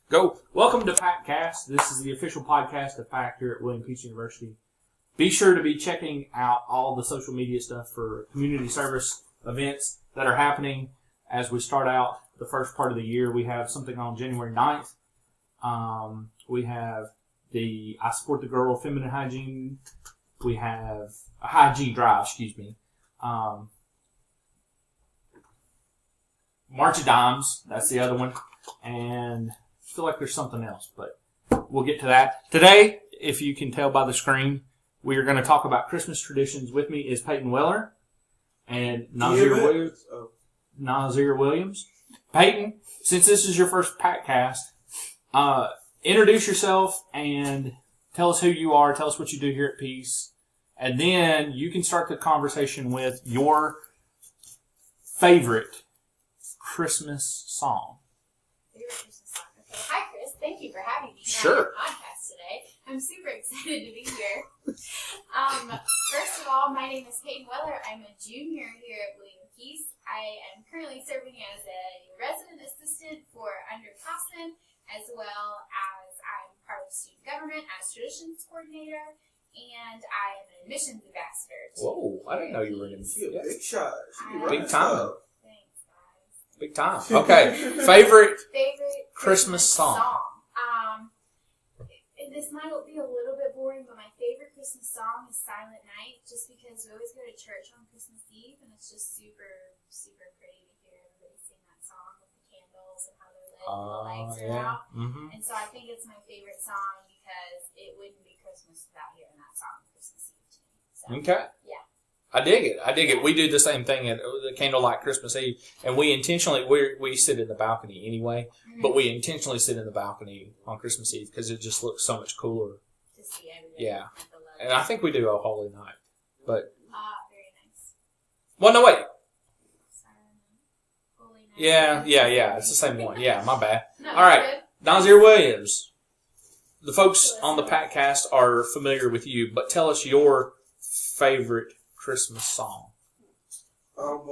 Go. Welcome to PactCast. This is the official podcast of Pact here at William Peach University. Be sure to be checking out all the social media stuff for community service events that are happening as we start out the first part of the year. We have something on January 9th. We have the I Support the Girl Feminine Hygiene. We have a Hygiene Drive, March of Dimes, that's the other one. And I feel like there's something else, but we'll get to that. Today, if you can tell by the screen, we are going to talk about Christmas traditions. With me is Peyton Weller and Nazir Williams. Peyton, since this is your first PactCast, introduce yourself and tell us who you are, tell us what you do here at Peace, and then you can start the conversation with your favorite Christmas song. Hi, Chris. Thank you for having me on your podcast today. I'm super excited to be here. First of all, my name is Peyton Weller. I'm a junior here at William Peace. I am currently serving as a resident assistant for underclassmen, as well as I'm part of student government as traditions coordinator, and I am an admissions ambassador. Whoa, I didn't know you were an admissions. Big shot. Big time. Big time. Okay. Favorite Christmas song. This might be a little bit boring, but my favorite Christmas song is Silent Night, just because we always go to church on Christmas Eve, and it's just super, super pretty to hear everybody sing that song with the candles and how they're lit and the lights are out. Mm-hmm. And so I think it's my favorite song because it wouldn't be Christmas without hearing that song on Christmas Eve to me. So, okay. Yeah. I dig it. We do the same thing at the Candlelight Christmas Eve, and we intentionally we sit in the balcony anyway, but we intentionally sit in the balcony on Christmas Eve because it just looks so much cooler. To see everybody. Yeah, and I think we do a Holy Night, but very nice. Well, no wait. Holy Night. Yeah. It's the same one. Yeah, my bad. No, all right, Nazir Williams. The folks on the PactCast are familiar with you, but tell us your favorite Christmas song. Well,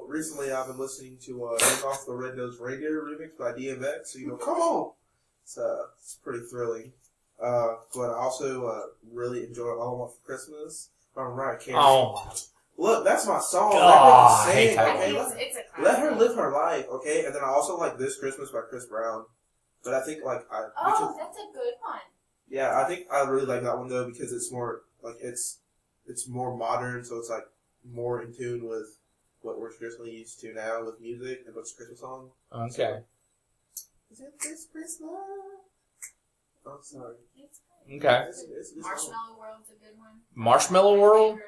recently I've been listening to Take Off the Red Nose Reindeer remix by DMX, so, come on! It's pretty thrilling. But I also really enjoy All I Want for Christmas by Mariah Carey. Oh. Look, that's my song. I hate that one. Let her live her life, okay? And then I also like This Christmas by Chris Brown. But I think, that's a good one. Yeah, I think I really like that one, though, because it's more, it's more modern, so it's more in tune with what we're traditionally used to now with music and what's a Christmas song. Okay. Is it this Christmas? Oh, sorry. Okay. It's Marshmallow World's a good one. Marshmallow World?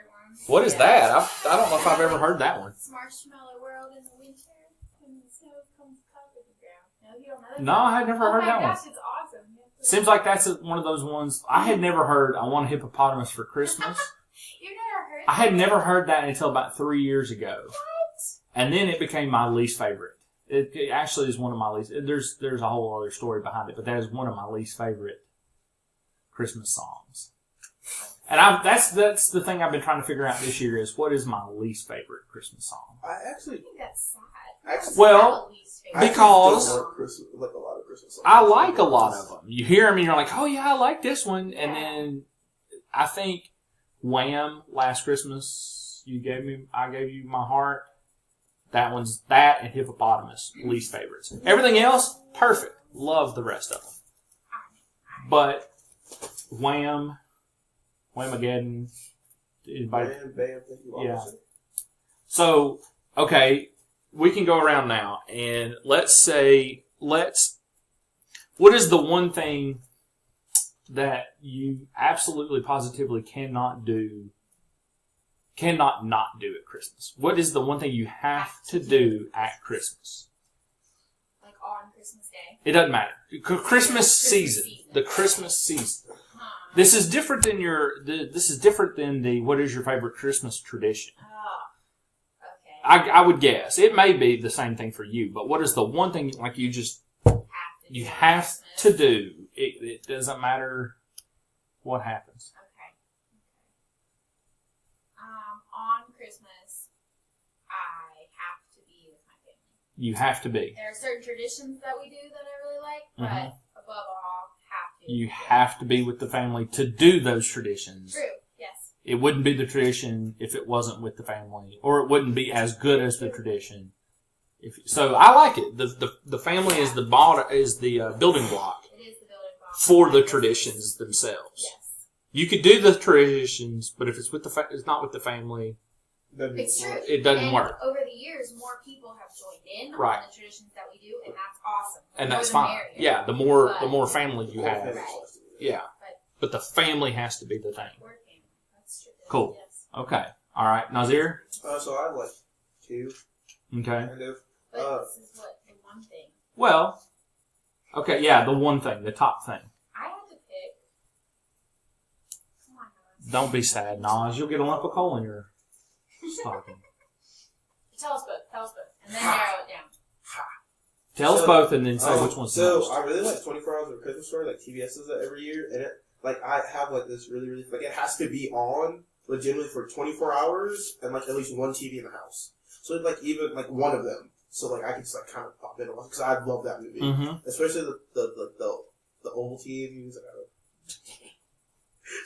What is that? I don't know if I've ever heard that one. It's Marshmallow World in the winter when the snow comes covered the ground. No, you don't know that? No, I had never heard that one. Oh my gosh, it's awesome. Seems like that's one of those ones. I had never heard I Want a Hippopotamus for Christmas. You've never heard that? I had never heard that until about 3 years ago. What? And then it became my least favorite. It actually is one of my least. There's a whole other story behind it, but that is one of my least favorite Christmas songs. And that's the thing I've been trying to figure out this year is what is my least favorite Christmas song. I think that's sad. Because a lot of Christmas songs. I like a lot of them. You hear them and you're like, oh yeah, I like this one. And then I think Wham! Last Christmas, I gave you my heart. That and Hippopotamus, least favorites. Everything else, perfect. Love the rest of them. But Whamageddon, anybody? Bam, yeah. So, okay, we can go around now, and what is the one thing that you absolutely positively cannot not do at Christmas? What is the one thing you have to do at Christmas? Like on Christmas Day? It doesn't matter. Christmas season. The Christmas season. This is different than the what is your favorite Christmas tradition? Oh, okay. I would guess. It may be the same thing for you, but what is the one thing you have to do? It doesn't matter what happens. Okay. On Christmas, I have to be with my family. You have to be. There are certain traditions that we do that I really like, but You have to be with the family to do those traditions. True. Yes. It wouldn't be the tradition if it wasn't with the family, or it wouldn't be as good as the tradition. So I like it. The family is the building block. It is the building block for the traditions themselves. Yes. You could do the traditions, but if it's with it's not with the family, It's true. it doesn't and work. over the years, more people have joined in Right. on the traditions that we do, and that's awesome. And More that's the fine. merrier. Yeah, the more family you have. Right. Yeah. But the family has to be the thing. Working. That's true. Cool. Yes. Okay. All right. Nazir? So I have like two, Okay. kind of. But this is what the one thing. Well, okay, yeah, the one thing, the top thing. I had to pick. Come on, guys. Don't be sad, Naz. You'll get a lump of coal in your stocking. Tell us both. And then narrow it down. Tell us both and then say which one's the So most. I really like 24 Hours of a Christmas Story, like TBS does that every year, and it, like I have like this really like it has to be on legitimately for 24 hours and like at least one TV in the house. So like even like one of them, so like I can just like kind of pop in because I love that movie, especially the Ovaltine music.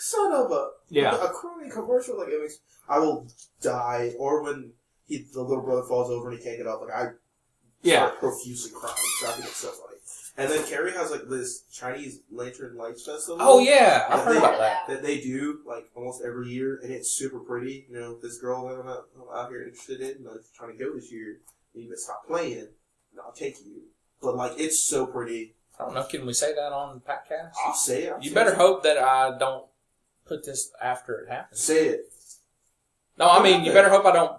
Son of a crummy commercial, like it makes I will die, or when the little brother falls over and he can't get up, like I start profusely crying. So I think it's so funny. And then Carrie has like this Chinese Lantern Lights Festival. Oh yeah, I've heard about that. That they do like almost every year, and it's super pretty. You know, this girl that I'm out here interested in, trying to go this year. You need to stop playing, and I'll take you. But like, it's so pretty. I don't know. Can we say that on the podcast? I'll say it. You better hope that I don't put this after it happens. Say it. No, I mean you better hope I don't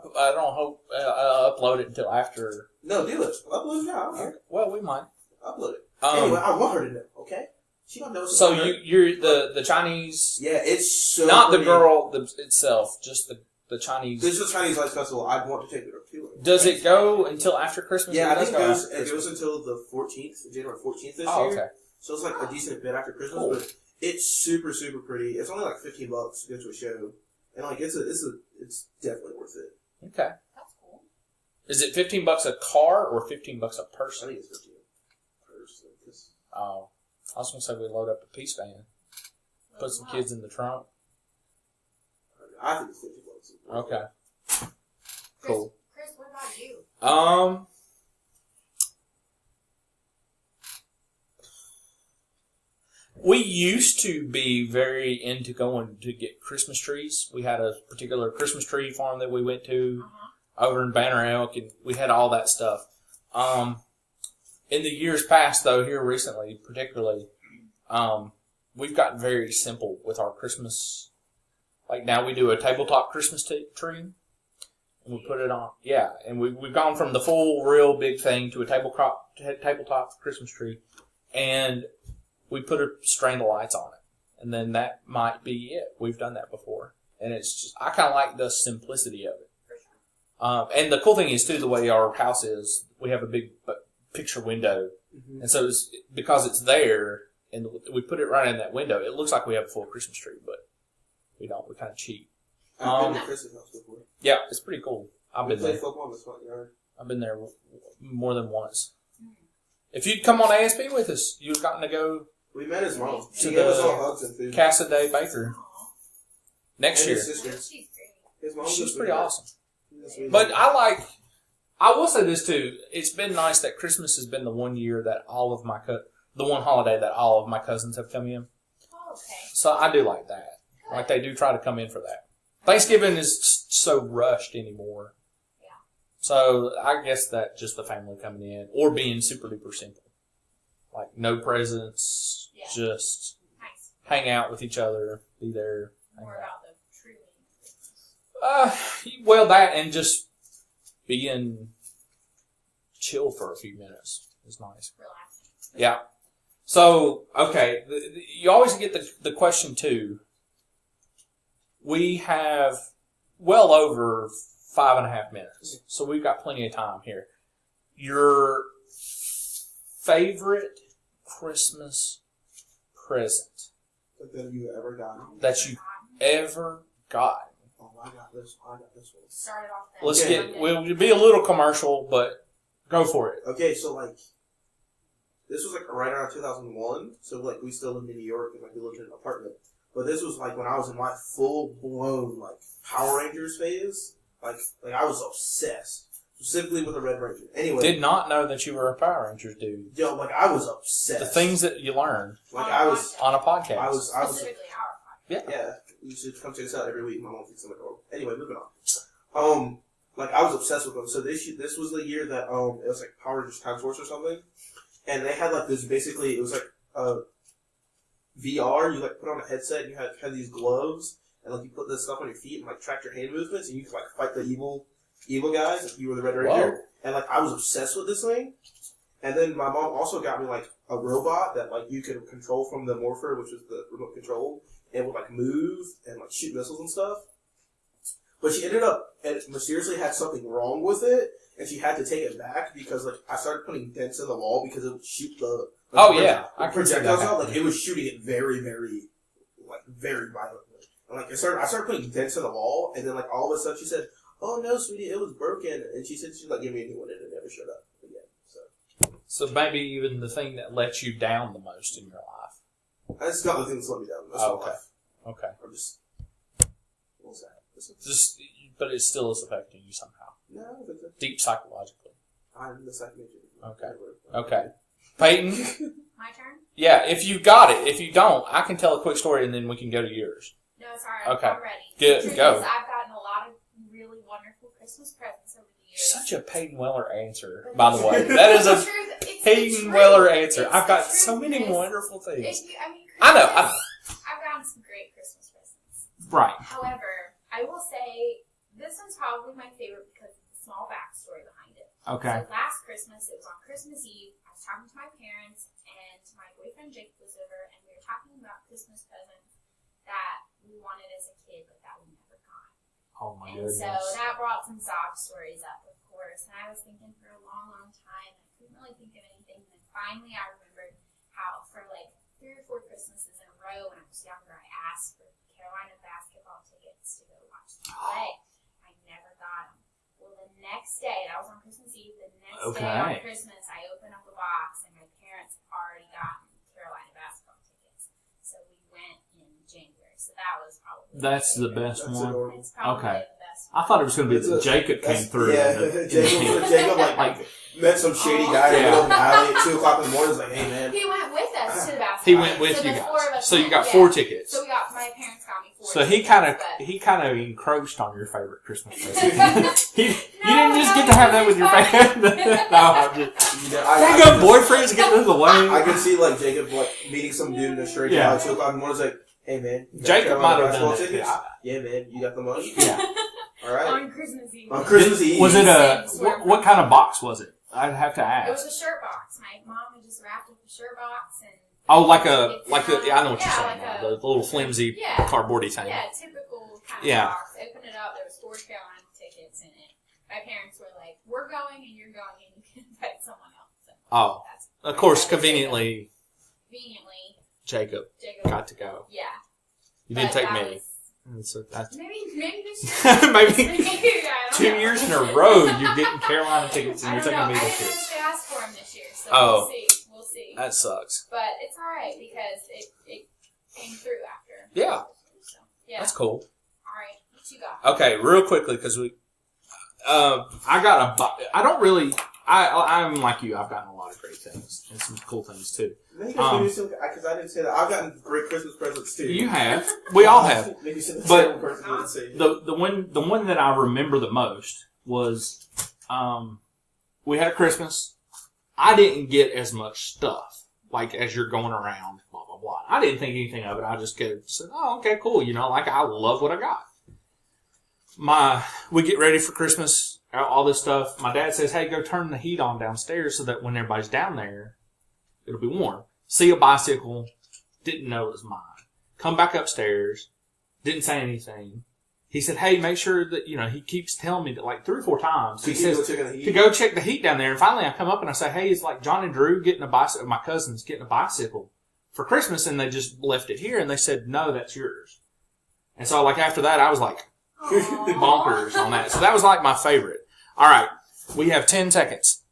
upload it until after. No, do it. Upload it now. Okay. Well, we might upload it. Anyway, I want her to know. Okay. She don't know. So you're the Chinese. Yeah, it's so. Not pretty. the girl itself, just the Chinese. This is the Chinese Lights Festival. I'd want to take her to it. Does it go until after Christmas? Yeah, I think it goes until the 14th, January 14th this year. Okay. So it's like a decent bit after Christmas, but it's super, super pretty. It's only like $15 to go to a show, and like it's definitely worth it. Okay. That's cool. Is it $15 a car or $15 a person? I think it's 15 a person. Oh, I was gonna say we load up a peace van, put some kids in the trunk. I think it's $50. Okay. Cool. Chris, what about you? We used to be very into going to get Christmas trees. We had a particular Christmas tree farm that we went to over in Banner Elk, and we had all that stuff. In the years past, though, here recently, particularly, we've gotten very simple with our Christmas. Like now we do a tabletop Christmas tree, and we put it on. Yeah, and we've gone from the full, real big thing to a tabletop Christmas tree, and we put a string of lights on it, and then that might be it. We've done that before, and it's just I kind of like the simplicity of it. And the cool thing is too, the way our house is, we have a big picture window, and so because it's there, and we put it right in that window, it looks like we have a full Christmas tree, but we don't. We kind of cheat. I've been to Chris's house before. Yeah, it's pretty cool. I've been there. Football in the front yard. I've been there more than once. If you'd come on ASP with us, you'd gotten to go. We met his mom. To She gave us the all hugs and food. Casa de Baker next And year. his sister. She's great. His mom She's was pretty with her. awesome. She's But I will say this too. It's been nice that Christmas has been the one year that the one holiday that all of my cousins have come in. Oh, okay. So I do like that. Like they do try to come in for that. Thanksgiving is so rushed anymore. Yeah. So I guess that just the family coming in or being super duper simple. Like no presents, just Nice. hang out with each other, be there. More about the truly. Well, that and just being chill for a few minutes is nice. Relaxing. Yeah. So, okay, you always get the question too. We have well over 5.5 minutes, so we've got plenty of time here. Your favorite Christmas present that you ever gotten. that you ever got? Oh, I got this one. Started off that. Let's Okay. get. We'll be a little commercial, but go for it. Okay, so like, this was like right around 2001, so like we still lived in New York and like we lived in an apartment. But this was like when I was in my full blown like Power Rangers phase. Like I was obsessed, specifically with the Red Ranger. Anyway, did not know that you were a Power Rangers dude. Yo, like I was obsessed. The things that you learned, like I was on a podcast. I was specifically our podcast. Yeah. You should come check us out every week. My mom thinks I'm adorable. Anyway, moving on. Like I was obsessed with them. So this was the year that it was like Power Rangers Time Force or something, and they had like this. Basically, it was like VR. You like put on a headset and you had these gloves, and like you put this stuff on your feet and like track your hand movements, and you could like fight the evil guys if you were the Red Ranger. Whoa. And like I was obsessed with this thing. And then my mom also got me like a robot that like you could control from the Morpher, which was the remote control, and would like move and like shoot missiles and stuff. But she ended up and mysteriously had something wrong with it, and she had to take it back because like I started putting dents in the wall because it would shoot the projectiles out. Like it was shooting it very, very violently. And like I started putting dents in the wall, and then like all of a sudden she said, "Oh no, sweetie, it was broken," and she said she'd like give me a new one, and it never showed up again. So maybe even the thing that lets you down the most in your life. That's not the thing that's let me down. That's okay. Life. Okay. I'm just. What's that? Just, but it still is affecting you somehow. No, I don't think so. Deep psychologically. I'm the psychiatrist. Okay. Peyton? My turn? Yeah, if you got it. If you don't, I can tell a quick story and then we can go to yours. No, it's alright. Okay. I'm ready. Good, go. I've gotten a lot of really wonderful Christmas presents over the years. Such a Peyton Weller answer, by the way. That is a Peyton Weller answer. I've got so many wonderful things. I know. I've gotten some great Christmas presents. Right. However, I will say this one's probably my favorite because of the small backstory behind it. Okay. So last Christmas, it was on Christmas Eve. I was talking to my parents, and my boyfriend Jake was over, and we were talking about Christmas presents that we wanted as a kid, but that we never got. Oh my and goodness. So that brought some sob stories up, of course. And I was thinking for a long, long time, I couldn't really think of anything. And then finally, I remembered how for like 3 or 4 Christmases in a row when I was younger, I asked for Carolina basketball tickets to go watch them play. I never got them. Well, the next day, that was on Christmas Eve, the next day on Christmas, I opened up a box and my parents had already gotten Carolina basketball tickets. So we went in January. So that was probably the best one. It's probably the best one. I thought it was going to be that Jacob came through. Yeah, Jacob like met some shady guy in the middle of the alley at 2 o'clock in the morning. Was like, hey man. He went with us to the basketball. He went with you guys. So you got 4 tickets. So my parents got me 4 So tickets. he kind of encroached on your favorite Christmas present. You didn't just get to have that with your family. No, I'm just. I got boyfriends getting in the way. I can see like Jacob like meeting some dude in a straight alley at 2 o'clock in the morning. He's like, hey man. Jacob might have done tickets? Yeah man, you got the money. Yeah. All right. On Christmas Eve. Was it what kind of box was it? I'd have to ask. It was a shirt box. My mom had just wrapped up a shirt box and. Oh, I know what you're saying. Like the little flimsy cardboardy thing. Yeah, typical kind of box. Open it up. There was 4 Carolina tickets in it. My parents were like, "We're going, and you're going, and you can invite someone else." So of course, conveniently, Jacob got to go. Yeah. You didn't take me. Maybe this year. Maybe 2 years in a row you're getting Carolina tickets and you're taking me this year. I didn't ask for them this year, so we'll see. That sucks. But it's alright because it came through after. Yeah. So, yeah. That's cool. Alright, what you got? Okay, real quickly because I'm like you. I've gotten a lot of great things and some cool things too. Because I didn't say that. I've gotten great Christmas presents too. You have. We all have. But the one that I remember the most was we had a Christmas. I didn't get as much stuff like as you're going around. Blah blah blah. I didn't think anything of it. I just said, "Oh, okay, cool." Like I love what I got. We get ready for Christmas. All this stuff. My dad says, "Hey, go turn the heat on downstairs so that when everybody's down there, it'll be warm." See a bicycle. Didn't know it was mine. Come back upstairs. Didn't say anything. He said, "Hey, make sure that," he keeps telling me that like 3 or 4 times. He says to go check the heat down there. And finally I come up and I say, "Hey, it's like John and Drew getting a bicycle. My cousins getting a bicycle for Christmas." And they just left it here. And they said, "No, that's yours." And so like after that, I was like bonkers on that. So that was like my favorite. All right. We have 10 seconds.